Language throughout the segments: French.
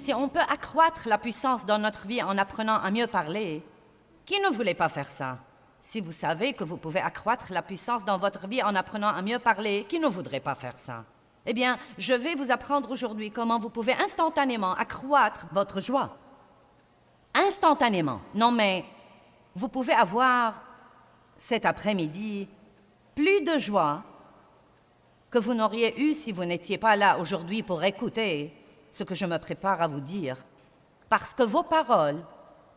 Si on peut accroître la puissance dans notre vie en apprenant à mieux parler, qui ne voulait pas faire ça? Si vous savez que vous pouvez accroître la puissance dans votre vie en apprenant à mieux parler, qui ne voudrait pas faire ça? Eh bien, je vais vous apprendre aujourd'hui comment vous pouvez instantanément accroître votre joie. Instantanément. Non, mais vous pouvez avoir cet après-midi plus de joie que vous n'auriez eu si vous n'étiez pas là aujourd'hui pour écouter ce que je me prépare à vous dire. Parce que vos paroles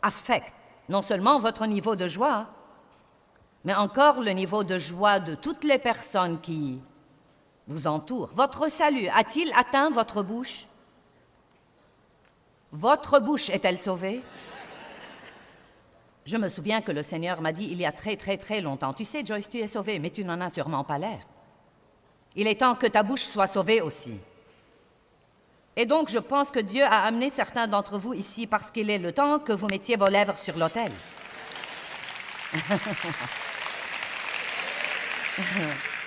affectent non seulement votre niveau de joie, mais encore le niveau de joie de toutes les personnes qui vous entourent. Votre salut a-t-il atteint votre bouche? Votre bouche est-elle sauvée? Je me souviens que le Seigneur m'a dit il y a très longtemps, « Tu sais, Joyce, tu es sauvée, mais tu n'en as sûrement pas l'air. Il est temps que ta bouche soit sauvée aussi. » Et donc, je pense que Dieu a amené certains d'entre vous ici parce qu'il est le temps que vous mettiez vos lèvres sur l'autel.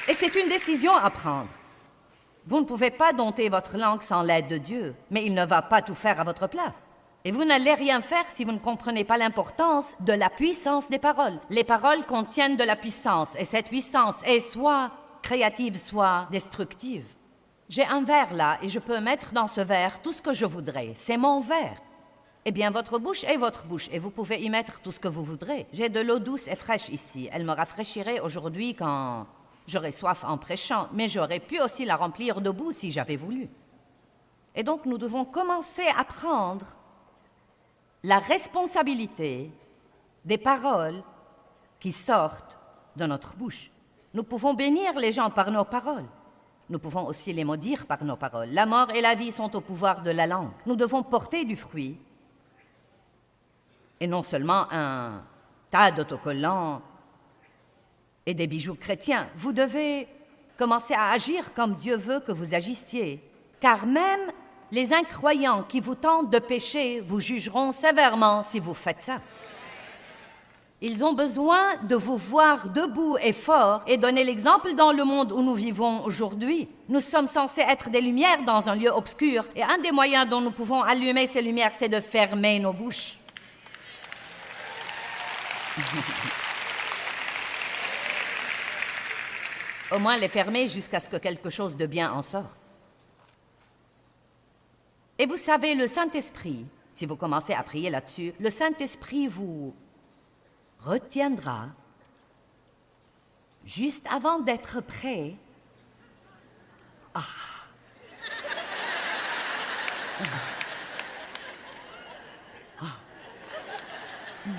Et c'est une décision à prendre. Vous ne pouvez pas dompter votre langue sans l'aide de Dieu, mais il ne va pas tout faire à votre place. Et vous n'allez rien faire si vous ne comprenez pas l'importance de la puissance des paroles. Les paroles contiennent de la puissance, et cette puissance est soit créative, soit destructive. J'ai un verre là, et je peux mettre dans ce verre tout ce que je voudrais. C'est mon verre. Eh bien, votre bouche est votre bouche, et vous pouvez y mettre tout ce que vous voudrez. J'ai de l'eau douce et fraîche ici. Elle me rafraîchirait aujourd'hui quand j'aurais soif en prêchant, mais j'aurais pu aussi la remplir de boue si j'avais voulu. Et donc, nous devons commencer à prendre la responsabilité des paroles qui sortent de notre bouche. Nous pouvons bénir les gens par nos paroles. Nous pouvons aussi les maudire par nos paroles. La mort et la vie sont au pouvoir de la langue. Nous devons porter du fruit et non seulement un tas d'autocollants et des bijoux chrétiens. Vous devez commencer à agir comme Dieu veut que vous agissiez, car même les incroyants qui vous tentent de pécher vous jugeront sévèrement si vous faites ça. Ils ont besoin de vous voir debout et fort et donner l'exemple dans le monde où nous vivons aujourd'hui. Nous sommes censés être des lumières dans un lieu obscur et un des moyens dont nous pouvons allumer ces lumières, c'est de fermer nos bouches. Au moins les fermer jusqu'à ce que quelque chose de bien en sorte. Et vous savez, le Saint-Esprit, si vous commencez à prier là-dessus, le Saint-Esprit vous retiendra juste avant d'être prêt. Ah. Ah. Mm.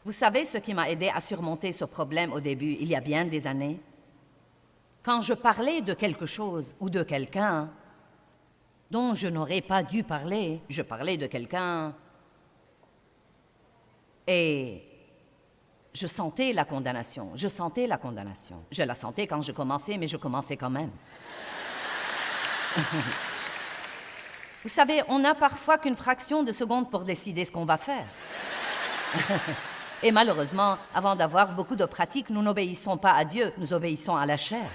Vous savez ce qui m'a aidé à surmonter ce problème au début, il y a bien des années? Quand je parlais de quelque chose ou de quelqu'un dont je n'aurais pas dû parler, je parlais de quelqu'un et je sentais la condamnation, je sentais la condamnation. Je la sentais quand je commençais, mais je commençais quand même. Vous savez, on n'a parfois qu'une fraction de seconde pour décider ce qu'on va faire. Et malheureusement, avant d'avoir beaucoup de pratique, nous n'obéissons pas à Dieu, nous obéissons à la chair.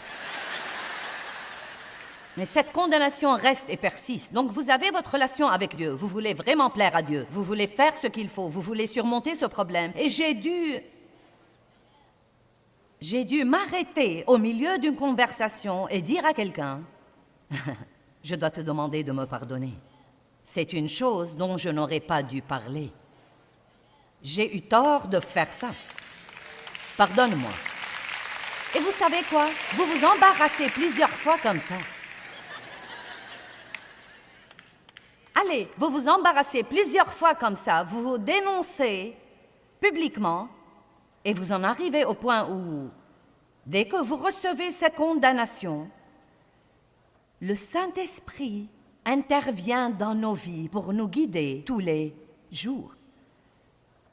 Mais cette condamnation reste et persiste. Donc vous avez votre relation avec Dieu, vous voulez vraiment plaire à Dieu, vous voulez faire ce qu'il faut, vous voulez surmonter ce problème. Et j'ai dû m'arrêter au milieu d'une conversation et dire à quelqu'un, je dois te demander de me pardonner. C'est une chose dont je n'aurais pas dû parler. J'ai eu tort de faire ça. Pardonne-moi. Et vous savez quoi? Vous vous embarrassez plusieurs fois comme ça. Allez, vous vous embarrassez plusieurs fois comme ça. Vous vous dénoncez publiquement et vous en arrivez au point où, dès que vous recevez cette condamnation, le Saint-Esprit intervient dans nos vies pour nous guider tous les jours.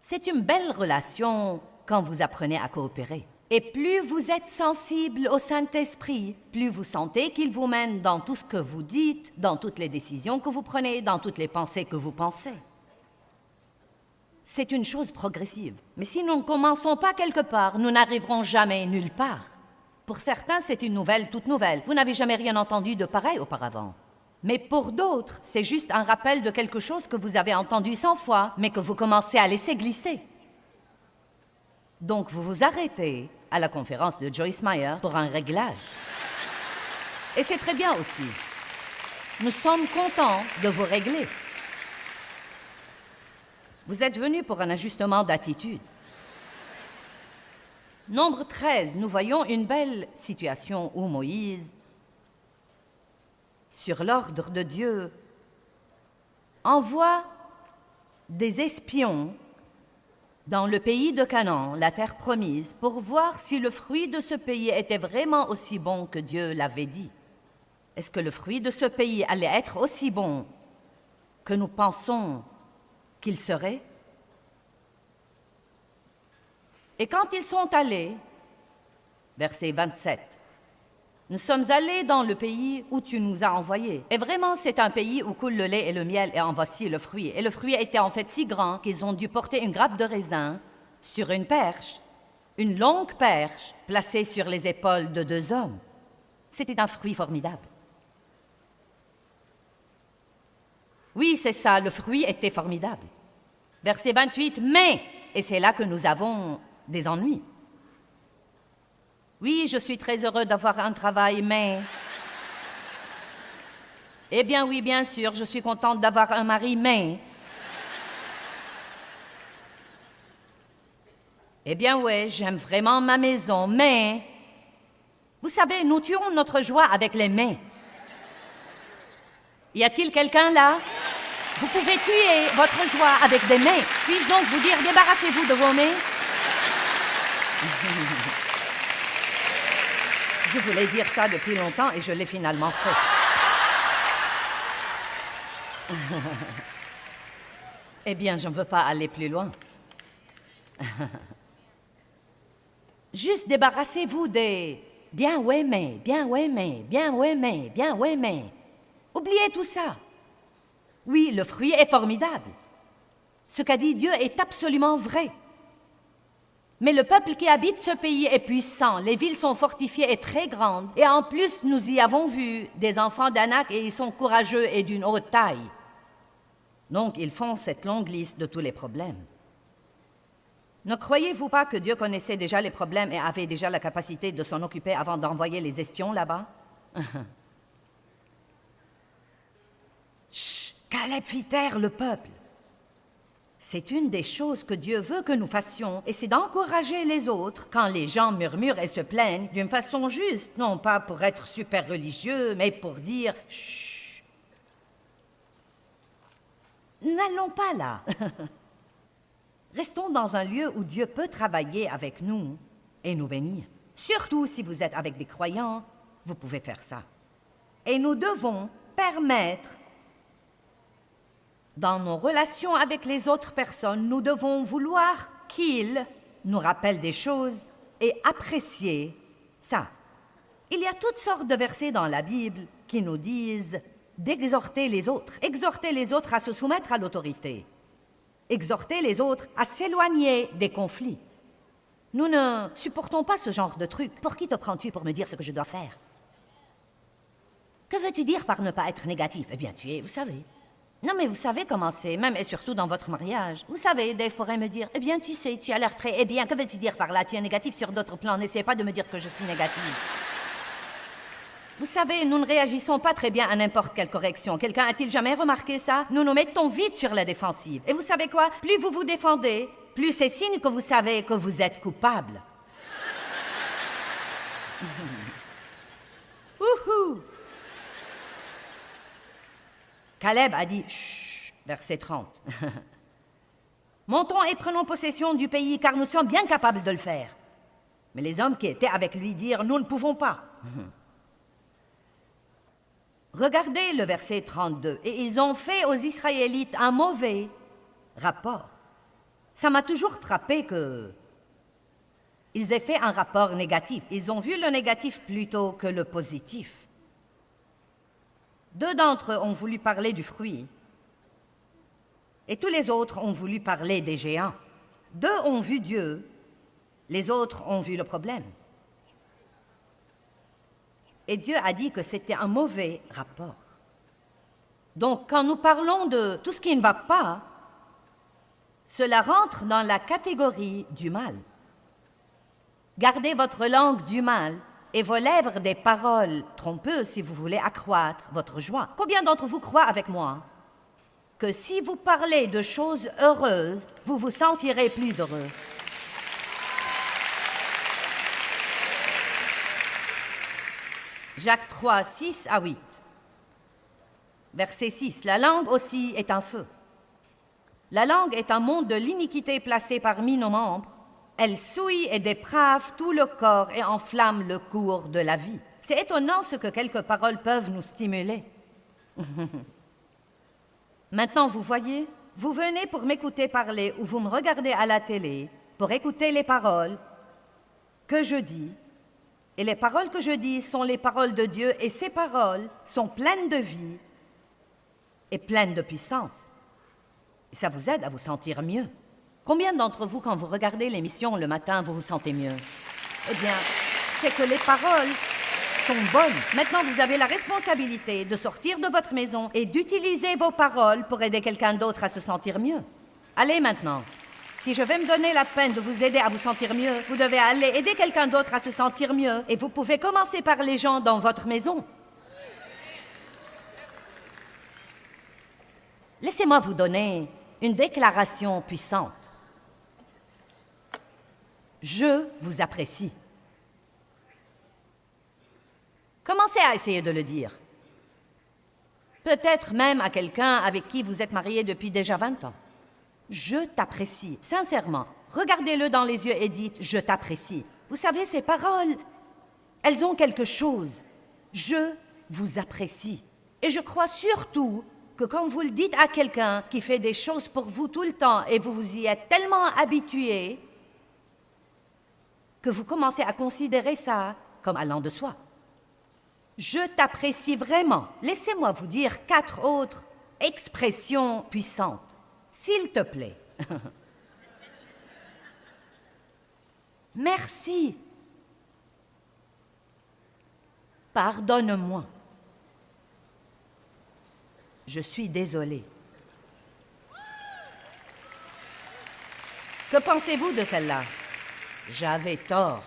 C'est une belle relation quand vous apprenez à coopérer. Et plus vous êtes sensible au Saint-Esprit, plus vous sentez qu'il vous mène dans tout ce que vous dites, dans toutes les décisions que vous prenez, dans toutes les pensées que vous pensez. C'est une chose progressive. Mais si nous ne commençons pas quelque part, nous n'arriverons jamais nulle part. Pour certains, c'est une nouvelle toute nouvelle. Vous n'avez jamais rien entendu de pareil auparavant. Mais pour d'autres, c'est juste un rappel de quelque chose que vous avez entendu 100 fois, mais que vous commencez à laisser glisser. Donc vous vous arrêtez à la conférence de Joyce Meyer pour un réglage. Et c'est très bien aussi. Nous sommes contents de vous régler. Vous êtes venus pour un ajustement d'attitude. Nombre 13, nous voyons une belle situation où Moïse, sur l'ordre de Dieu, envoie des espions dans le pays de Canaan, la terre promise, pour voir si le fruit de ce pays était vraiment aussi bon que Dieu l'avait dit. Est-ce que le fruit de ce pays allait être aussi bon que nous pensons qu'il serait? Et quand ils sont allés, verset 27, nous sommes allés dans le pays où tu nous as envoyés. Et vraiment, c'est un pays où coule le lait et le miel, et en voici le fruit. Et le fruit était en fait si grand qu'ils ont dû porter une grappe de raisin sur une perche, une longue perche placée sur les épaules de 2 hommes. C'était un fruit formidable. Oui, c'est ça, le fruit était formidable. Verset 28, mais, et c'est là que nous avons des ennuis. Oui, je suis très heureux d'avoir un travail, mais... Eh bien oui, bien sûr, je suis contente d'avoir un mari, mais... Eh bien ouais, j'aime vraiment ma maison, mais... Vous savez, nous tuons notre joie avec les mais. Y a-t-il quelqu'un là? Vous pouvez tuer votre joie avec des mais. Puis-je donc vous dire, débarrassez-vous de vos mais? Je voulais dire ça depuis longtemps et je l'ai finalement fait. Eh bien, je ne veux pas aller plus loin. Juste débarrassez-vous des « bien ouais mais, bien ouais mais, bien ouais mais, bien ouais mais ». Oubliez tout ça. Oui, le fruit est formidable. Ce qu'a dit Dieu est absolument vrai. Mais le peuple qui habite ce pays est puissant, les villes sont fortifiées et très grandes, et en plus, nous y avons vu des enfants d'Anak et ils sont courageux et d'une haute taille. Donc, ils font cette longue liste de tous les problèmes. Ne croyez-vous pas que Dieu connaissait déjà les problèmes et avait déjà la capacité de s'en occuper avant d'envoyer les espions là-bas? Chut! Caleb fit taire le peuple. C'est une des choses que Dieu veut que nous fassions, et c'est d'encourager les autres quand les gens murmurent et se plaignent d'une façon juste, non pas pour être super religieux, mais pour dire « Chut! N'allons pas là. » Restons dans un lieu où Dieu peut travailler avec nous et nous bénir. Surtout si vous êtes avec des croyants, vous pouvez faire ça. Et nous devons permettre, dans nos relations avec les autres personnes, nous devons vouloir qu'ils nous rappellent des choses et apprécier ça. Il y a toutes sortes de versets dans la Bible qui nous disent d'exhorter les autres à se soumettre à l'autorité, exhorter les autres à s'éloigner des conflits. Nous ne supportons pas ce genre de truc. Pour qui te prends-tu pour me dire ce que je dois faire? Que veux-tu dire par ne pas être négatif? Eh bien, tu es, vous savez. Non, mais vous savez comment c'est, même et surtout dans votre mariage. Vous savez, Dave pourrait me dire, eh bien, tu sais, tu as l'air très... Eh bien, que veux-tu dire par là? Tu es négatif sur d'autres plans. N'essaie pas de me dire que je suis négative. Vous savez, nous ne réagissons pas très bien à n'importe quelle correction. Quelqu'un a-t-il jamais remarqué ça? Nous nous mettons vite sur la défensive. Et vous savez quoi? Plus vous vous défendez, plus c'est signe que vous savez que vous êtes coupable. Wouhou! Caleb a dit « Chut », verset 30. « Montons et prenons possession du pays, car nous sommes bien capables de le faire. » Mais les hommes qui étaient avec lui dirent « Nous ne pouvons pas. » Regardez le verset 32. « Et ils ont fait aux Israélites un mauvais rapport. » Ça m'a toujours frappé que ils aient fait un rapport négatif. Ils ont vu le négatif plutôt que le positif. 2 d'entre eux ont voulu parler du fruit, et tous les autres ont voulu parler des géants. 2 ont vu Dieu, les autres ont vu le problème. Et Dieu a dit que c'était un mauvais rapport. Donc, quand nous parlons de tout ce qui ne va pas, cela rentre dans la catégorie du mal. Gardez votre langue du mal et vos lèvres des paroles trompeuses si vous voulez accroître votre joie. Combien d'entre vous croient avec moi que si vous parlez de choses heureuses, vous vous sentirez plus heureux? Jacques 3, 6 à 8. Verset 6. La langue aussi est un feu. La langue est un monde de l'iniquité placé parmi nos membres. Elle souille et déprave tout le corps et enflamme le cours de la vie. C'est étonnant ce que quelques paroles peuvent nous stimuler. Maintenant, vous voyez, vous venez pour m'écouter parler ou vous me regardez à la télé pour écouter les paroles que je dis. Et les paroles que je dis sont les paroles de Dieu et ces paroles sont pleines de vie et pleines de puissance. Et ça vous aide à vous sentir mieux. Combien d'entre vous, quand vous regardez l'émission le matin, vous vous sentez mieux? Eh bien, c'est que les paroles sont bonnes. Maintenant, vous avez la responsabilité de sortir de votre maison et d'utiliser vos paroles pour aider quelqu'un d'autre à se sentir mieux. Allez maintenant. Si je vais me donner la peine de vous aider à vous sentir mieux, vous devez aller aider quelqu'un d'autre à se sentir mieux. Et vous pouvez commencer par les gens dans votre maison. Laissez-moi vous donner une déclaration puissante. Je vous apprécie. Commencez à essayer de le dire. Peut-être même à quelqu'un avec qui vous êtes marié depuis déjà 20 ans. Je t'apprécie, sincèrement. Regardez-le dans les yeux et dites « Je t'apprécie ». Vous savez, ces paroles, elles ont quelque chose. Je vous apprécie. Et je crois surtout que quand vous le dites à quelqu'un qui fait des choses pour vous tout le temps et vous vous y êtes tellement habitué que vous commencez à considérer ça comme allant de soi. Je t'apprécie vraiment. Laissez-moi vous dire 4 autres expressions puissantes. S'il te plaît. Merci. Pardonne-moi. Je suis désolée. Que pensez-vous de celle-là? J'avais tort.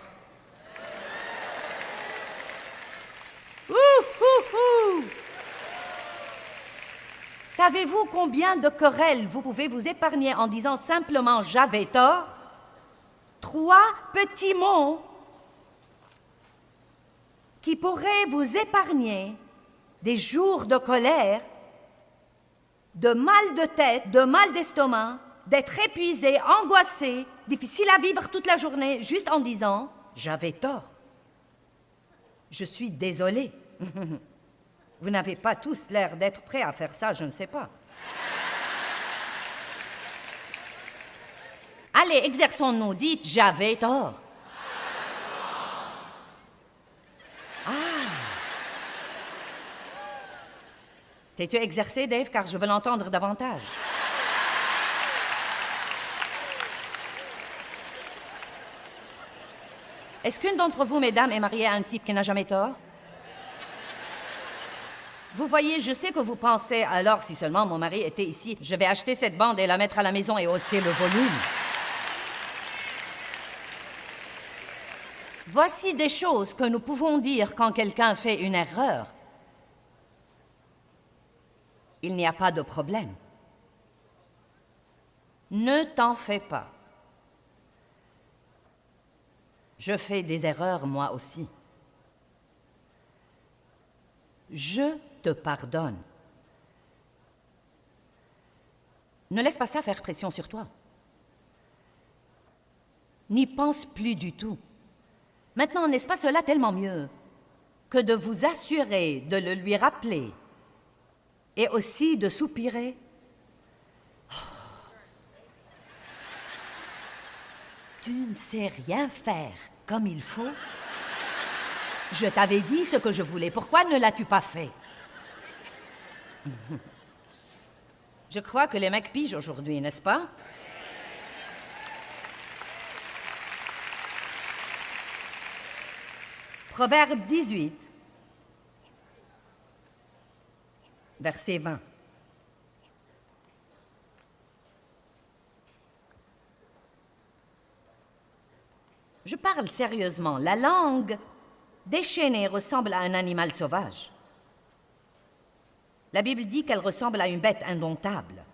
Savez-vous combien de querelles vous pouvez vous épargner en disant simplement « j'avais tort » 3 petits mots qui pourraient vous épargner des jours de colère, de mal de tête, de mal d'estomac, d'être épuisé, angoissé, difficile à vivre toute la journée, juste en disant « j'avais tort ». Je suis désolée. Vous n'avez pas tous l'air d'être prêts à faire ça, je ne sais pas. Allez, exerçons-nous, dites « j'avais tort ». Ah. T'es-tu exercé, Dave, car je veux l'entendre davantage. Est-ce qu'une d'entre vous, mesdames, est mariée à un type qui n'a jamais tort? Vous voyez, je sais que vous pensez, alors si seulement mon mari était ici, je vais acheter cette bande et la mettre à la maison et hausser le volume. Voici des choses que nous pouvons dire quand quelqu'un fait une erreur. Il n'y a pas de problème. Ne t'en fais pas. Je fais des erreurs moi aussi. Je te pardonne. Ne laisse pas ça faire pression sur toi. N'y pense plus du tout. Maintenant, n'est-ce pas cela tellement mieux que de vous assurer de le lui rappeler et aussi de soupirer? Oh. Tu ne sais rien faire comme il faut. Je t'avais dit ce que je voulais. Pourquoi ne l'as-tu pas fait? Je crois que les mecs pigent aujourd'hui, n'est-ce pas? Proverbe 18, verset 20. Je parle sérieusement. La langue déchaînée ressemble à un animal sauvage. La Bible dit qu'elle ressemble à une bête indomptable.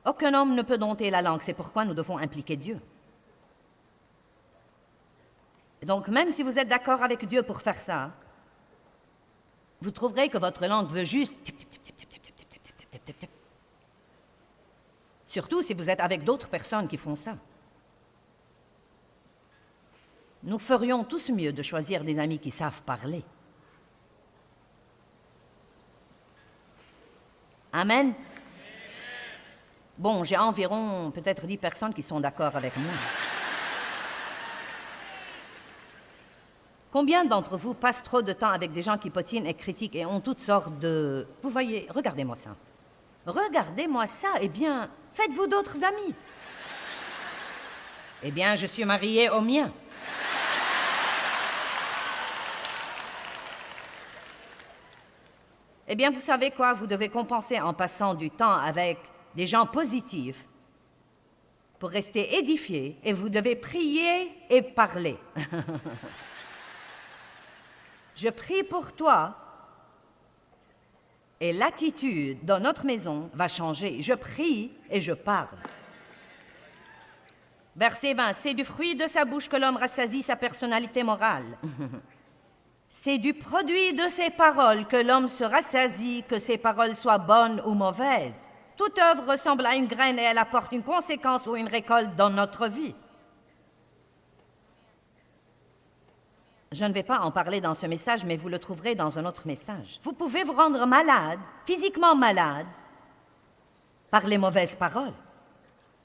Aucun homme ne peut dompter la langue, c'est pourquoi nous devons impliquer Dieu. Et donc, même si vous êtes d'accord avec Dieu pour faire ça, vous trouverez que votre langue veut juste... Surtout si vous êtes avec d'autres personnes qui font ça. Nous ferions tous mieux de choisir des amis qui savent parler. Amen. Bon, j'ai environ peut-être 10 personnes qui sont d'accord avec moi. Combien d'entre vous passent trop de temps avec des gens qui potinent et critiquent et ont toutes sortes de... Vous voyez, regardez-moi ça. Regardez-moi ça, eh bien, faites-vous d'autres amis. Eh bien, je suis mariée au mien. Eh bien, vous savez quoi? Vous devez compenser en passant du temps avec des gens positifs pour rester édifiés et vous devez prier et parler. Je prie pour toi et l'attitude dans notre maison va changer. Je prie et je parle. Verset 20. C'est du fruit de sa bouche que l'homme rassasie sa personnalité morale. C'est du produit de ses paroles que l'homme se rassasie, que ses paroles soient bonnes ou mauvaises. Toute œuvre ressemble à une graine et elle apporte une conséquence ou une récolte dans notre vie. Je ne vais pas en parler dans ce message, mais vous le trouverez dans un autre message. Vous pouvez vous rendre malade, physiquement malade, par les mauvaises paroles.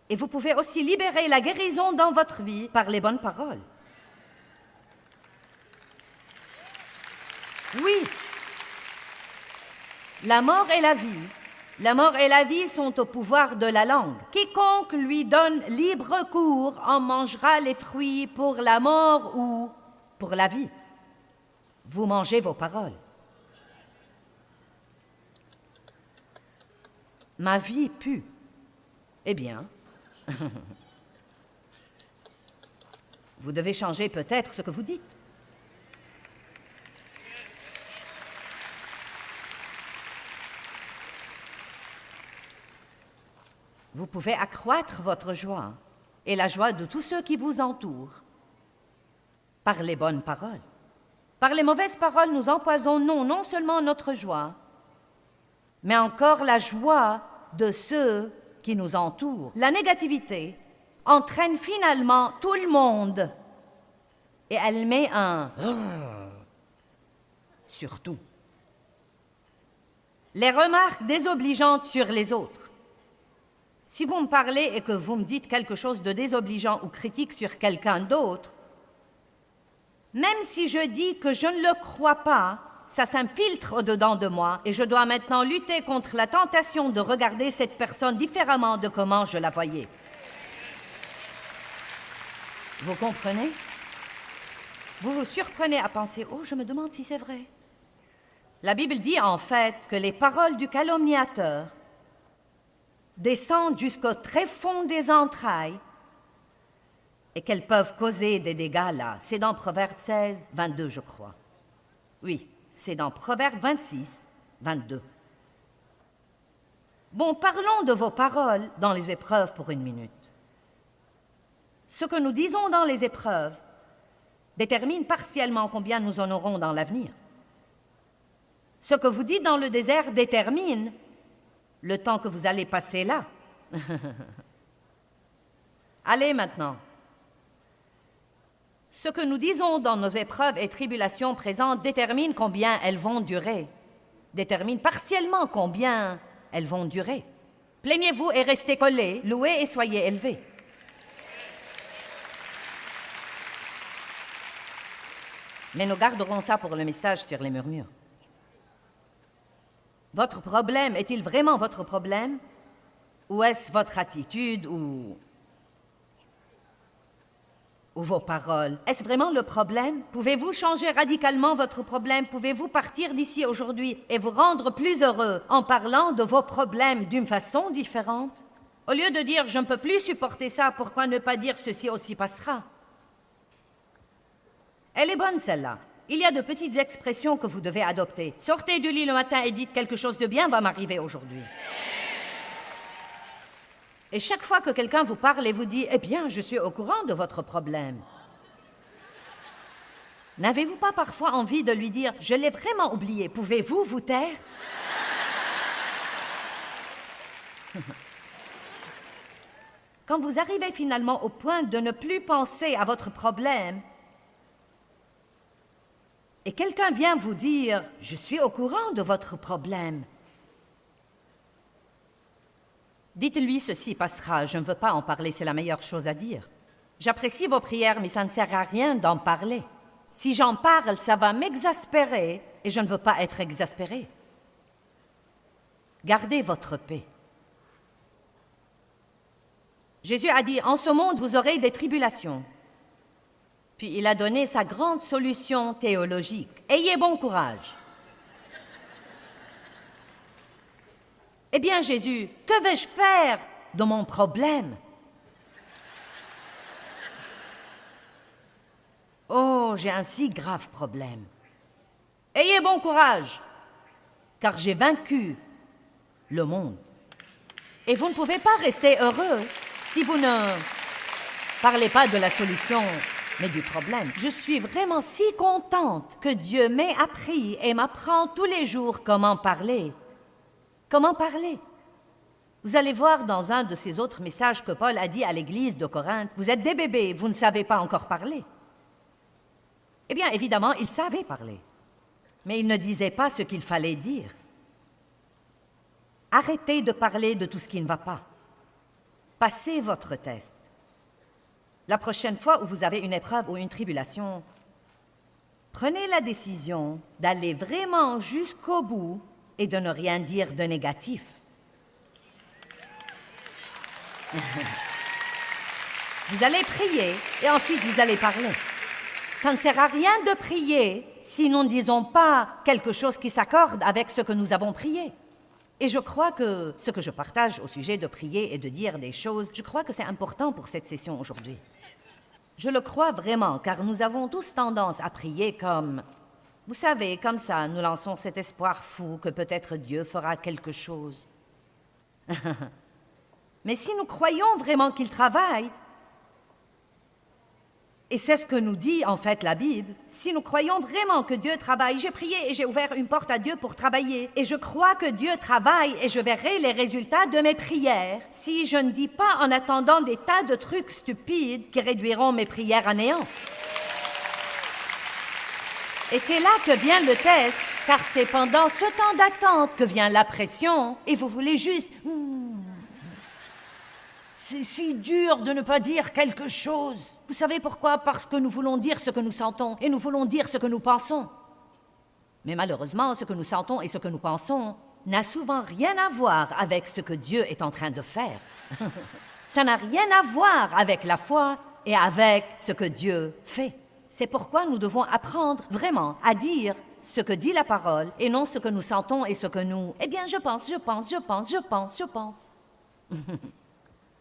Et vous pouvez aussi libérer la guérison dans votre vie par les bonnes paroles. Oui. La mort et la vie sont au pouvoir de la langue. Quiconque lui donne libre cours en mangera les fruits pour la mort ou pour la vie. Vous mangez vos paroles. Ma vie pue. Eh bien, vous devez changer peut-être ce que vous dites. Vous pouvez accroître votre joie et la joie de tous ceux qui vous entourent par les bonnes paroles. Par les mauvaises paroles, nous empoisonnons non seulement notre joie, mais encore la joie de ceux qui nous entourent. La négativité entraîne finalement tout le monde et elle met un « surtout ». Les remarques désobligeantes sur les autres. Si vous me parlez et que vous me dites quelque chose de désobligeant ou critique sur quelqu'un d'autre, même si je dis que je ne le crois pas, ça s'infiltre au-dedans de moi et je dois maintenant lutter contre la tentation de regarder cette personne différemment de comment je la voyais. Vous comprenez? Vous vous surprenez à penser « Oh, je me demande si c'est vrai. » La Bible dit en fait que les paroles du calomniateur descendent jusqu'au tréfonds des entrailles et qu'elles peuvent causer des dégâts là. C'est dans Proverbe 16, 22, je crois. Oui, c'est dans Proverbe 26, 22. Bon, parlons de vos paroles dans les épreuves pour une minute. Ce que nous disons dans les épreuves détermine partiellement combien nous en aurons dans l'avenir. Ce que vous dites dans le désert détermine le temps que vous allez passer là. Allez maintenant. Ce que nous disons dans nos épreuves et tribulations présentes détermine combien elles vont durer, détermine partiellement combien elles vont durer. Plaignez-vous et restez collés, louez et soyez élevés. Mais nous garderons ça pour le message sur les murmures. Votre problème est-il vraiment votre problème? Ou est-ce votre attitude ou ou vos paroles? Est-ce vraiment le problème? Pouvez-vous changer radicalement votre problème? Pouvez-vous partir d'ici aujourd'hui et vous rendre plus heureux en parlant de vos problèmes d'une façon différente? Au lieu de dire « je ne peux plus supporter ça », pourquoi ne pas dire « ceci aussi passera ». Elle est bonne celle-là. Il y a de petites expressions que vous devez adopter. Sortez du lit le matin et dites « quelque chose de bien va m'arriver aujourd'hui ». Et chaque fois que quelqu'un vous parle et vous dit « Eh bien, je suis au courant de votre problème », n'avez-vous pas parfois envie de lui dire « Je l'ai vraiment oublié, pouvez-vous vous taire ?» Quand vous arrivez finalement au point de ne plus penser à votre problème, et quelqu'un vient vous dire « Je suis au courant de votre problème », dites-lui « Ceci passera, je ne veux pas en parler, c'est la meilleure chose à dire. J'apprécie vos prières, mais ça ne sert à rien d'en parler. Si j'en parle, ça va m'exaspérer, et je ne veux pas être exaspéré. Gardez votre paix. » Jésus a dit « En ce monde, vous aurez des tribulations. » Puis il a donné sa grande solution théologique. « Ayez bon courage. » Eh bien, Jésus, que vais-je faire de mon problème? Oh, j'ai un si grave problème. Ayez bon courage, car j'ai vaincu le monde. Et vous ne pouvez pas rester heureux si vous ne parlez pas de la solution, mais du problème. Je suis vraiment si contente que Dieu m'ait appris et m'apprend tous les jours comment parler. Comment parler? Vous allez voir dans un de ces autres messages que Paul a dit à l'église de Corinthe, « Vous êtes des bébés, vous ne savez pas encore parler. » Eh bien, évidemment, il savait parler, mais il ne disait pas ce qu'il fallait dire. Arrêtez de parler de tout ce qui ne va pas. Passez votre test. La prochaine fois où vous avez une épreuve ou une tribulation, prenez la décision d'aller vraiment jusqu'au bout et de ne rien dire de négatif. Vous allez prier et ensuite vous allez parler. Ça ne sert à rien de prier si nous ne disons pas quelque chose qui s'accorde avec ce que nous avons prié. Et je crois que ce que je partage au sujet de prier et de dire des choses, je crois que c'est important pour cette session aujourd'hui. Je le crois vraiment, car nous avons tous tendance à prier comme... Vous savez, comme ça, nous lançons cet espoir fou que peut-être Dieu fera quelque chose. Mais si nous croyons vraiment qu'il travaille, et c'est ce que nous dit en fait la Bible, si nous croyons vraiment que Dieu travaille, j'ai prié et j'ai ouvert une porte à Dieu pour travailler, et je crois que Dieu travaille et je verrai les résultats de mes prières, si je ne dis pas en attendant des tas de trucs stupides qui réduiront mes prières à néant. Et c'est là que vient le test, car c'est pendant ce temps d'attente que vient la pression, et vous voulez juste... C'est si dur de ne pas dire quelque chose. Vous savez pourquoi? Parce que nous voulons dire ce que nous sentons, et nous voulons dire ce que nous pensons. Mais malheureusement, ce que nous sentons et ce que nous pensons n'a souvent rien à voir avec ce que Dieu est en train de faire. Ça n'a rien à voir avec la foi et avec ce que Dieu fait. C'est pourquoi nous devons apprendre vraiment à dire ce que dit la parole et non ce que nous sentons et ce que nous... Eh bien, je pense.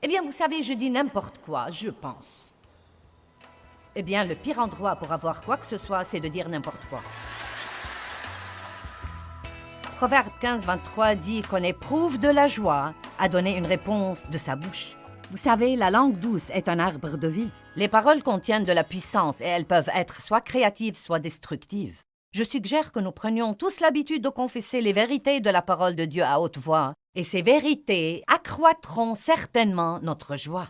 Eh bien, vous savez, je dis n'importe quoi, je pense. Eh bien, le pire endroit pour avoir quoi que ce soit, c'est de dire n'importe quoi. Proverbe 15, 23 dit qu'on éprouve de la joie à donner une réponse de sa bouche. Vous savez, la langue douce est un arbre de vie. Les paroles contiennent de la puissance et elles peuvent être soit créatives, soit destructives. Je suggère que nous prenions tous l'habitude de confesser les vérités de la parole de Dieu à haute voix, et ces vérités accroîtront certainement notre joie.